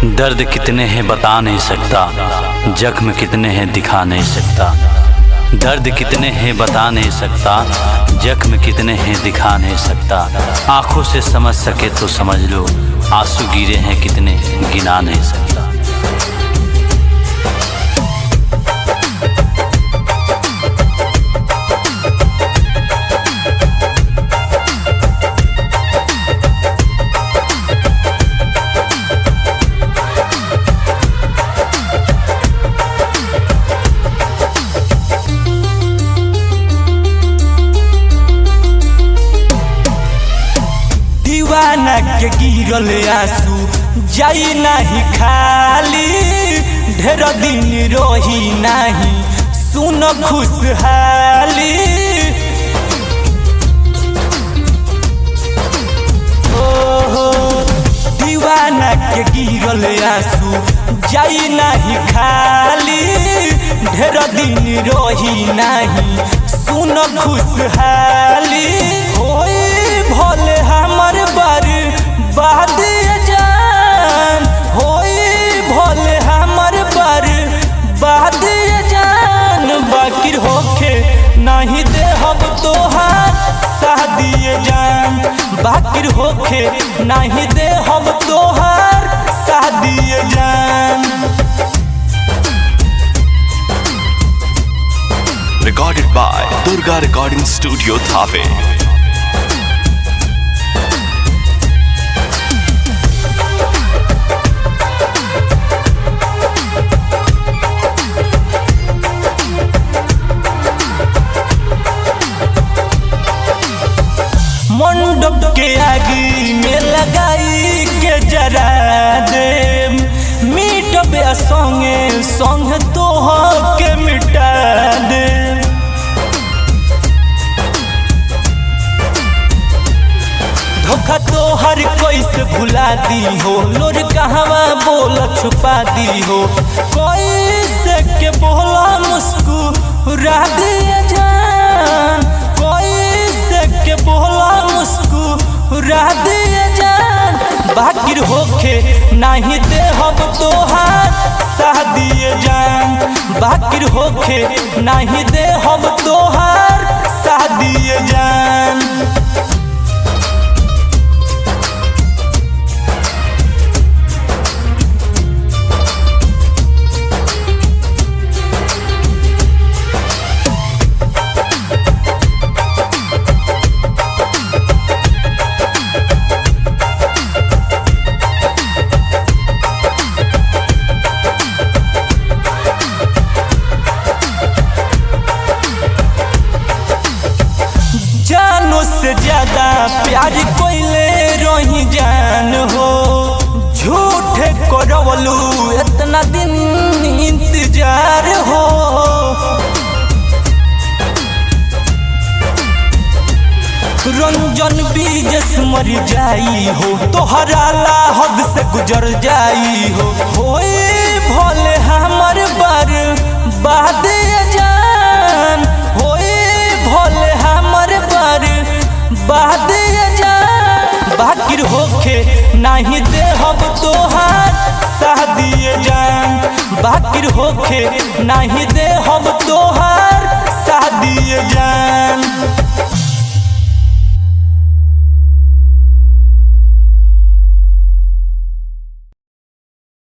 दर्द कितने हैं बता नहीं सकता, जख्म कितने हैं दिखा नहीं सकता। दर्द कितने हैं बता नहीं सकता, जख्म कितने हैं दिखा नहीं सकता। आंखों से समझ सके तो समझ लो, आंसू गिरे हैं कितने गिना नहीं सकता। दीवाना के गिरल आंसू जाई नाही खाली, ढेर दिन रही नहीं सुन खुशहाली। ओहो दीवाना के गिरल आंसू जाई नहीं खाली, ढेर दिन रही नहीं सुन खुशहाली। होई भले हमर बर्बाद जान, होई भले हमर बर्बाद जान। बाकी होखे नहीं देहब तोहार शादी जान, बाकी होखे नहीं देहब तोहार शादी जान। Recorded by Durga Recording Studio, Thave. मंडप के आगे में लगाई के जरा दे, मीटब संगे संग तो के मिटा दे। धोखा तो हर कोई से भुला दी हो, लोर कहवा बोल छुपा दी हो। कोई से के बोला मुस्कुरा दिया जान, कोई से के बोला मुस्कुरा दिया जान। बाकी होखे नहीं देहब तोहार शादी जान, बाकी होखे नहीं देहब तोहार शादी जान। से ज्यादा प्यार कोइले रही जान हो, झूठे करवलू इतना दिन इंतजार हो। रंजन बीजस मर जाई हो, तोहरा ला हद से गुजर जाई हो। होए भले हमर बर्बाद जान, होए भले हमर बर्बाद जान। बाकी होखे नहीं देहब तोहार शादी जान, बाकी होखे नहीं देहब तोहार शादी जान।